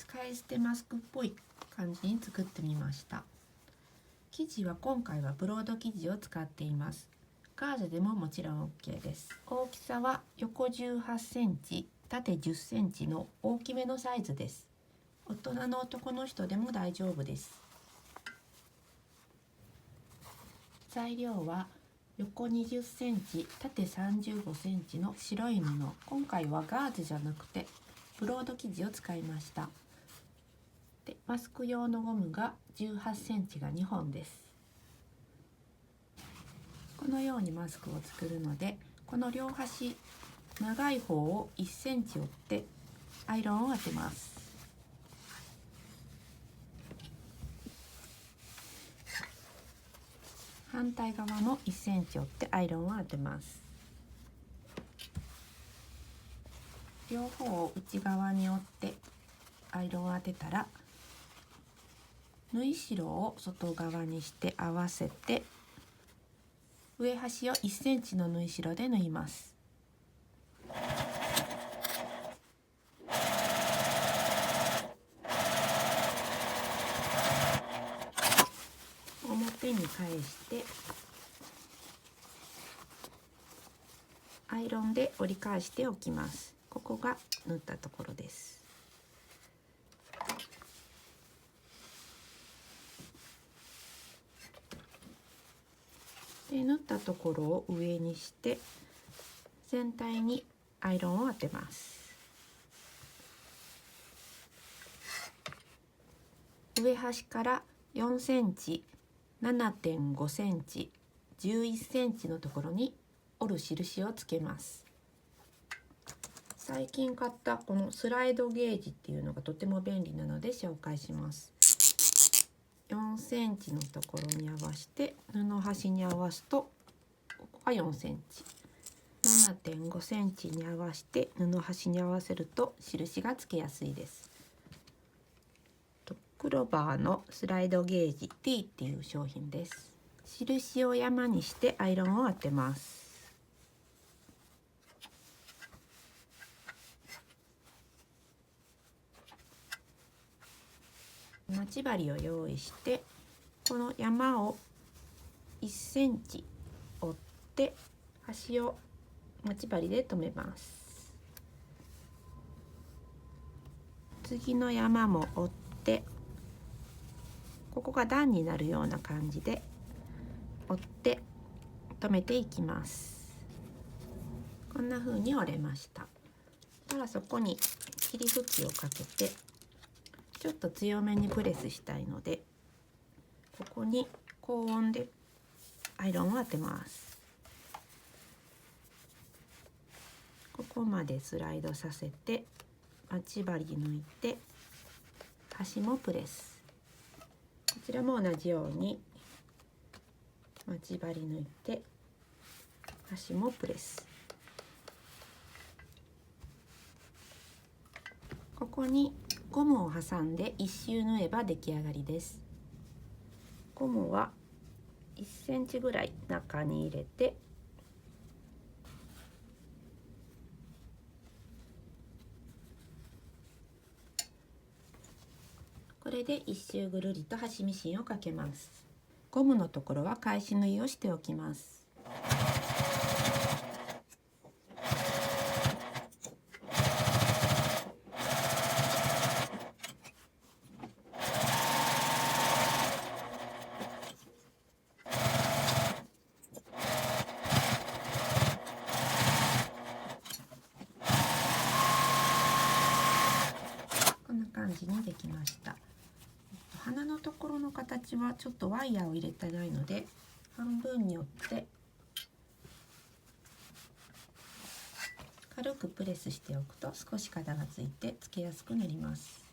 使い捨てマスクっぽい感じに作ってみました。生地は今回はブロード生地を使っています。ガーゼでももちろん OK です。大きさは横18センチ、縦10センチの大きめのサイズです。大人の男の人でも大丈夫です。材料は横20センチ、縦35センチの白い布。今回はガーゼじゃなくてブロード生地を使いました。で、マスク用のゴムが18センチが2本です。このようにマスクを作るので、この両端長い方を1センチ折ってアイロンを当てます。反対側も1センチ折ってアイロンを当てます。両方を内側に折ってアイロンを当てたら、縫い代を外側にして合わせて、上端を1センチの縫い代で縫います。表に返してアイロンで折り返しておきます。ここが縫ったところです。で、縫ったところを上にして全体にアイロンを当てます。上端から4センチ、7.5 センチ、11センチのところに折る印をつけます。最近買ったこのスライドゲージっていうのがとても便利なので紹介します。4センチのところに合わせて布端に合わすと、ここが4センチ、7.5 センチに合わせて布端に合わせると印がつけやすいです。クロバーのスライドゲージ T っていう商品です。印を山にしてアイロンを当てます。待ち針を用意して、この山を1センチ折って端を待ち針で留めます。次の山も折って、ここが段になるような感じで折って留めていきます。こんな風に折れました。たらそこに霧吹きをかけて、ちょっと強めにプレスしたいので、ここに高温でアイロンを当てます。ここまでスライドさせて待ち針抜いて、端もプレス。こちらも同じように待ち針抜いて端もプレス。ここにゴムを挟んで一周縫えば出来上がりです。ゴムは1センチぐらい中に入れて、これで一周ぐるりと端ミシンをかけます。ゴムのところは返し縫いをしておきます。こんな感じにできました。鼻のところの形はちょっとワイヤーを入れてないので、半分に折って軽くプレスしておくと少し肩がついてつけやすくなります。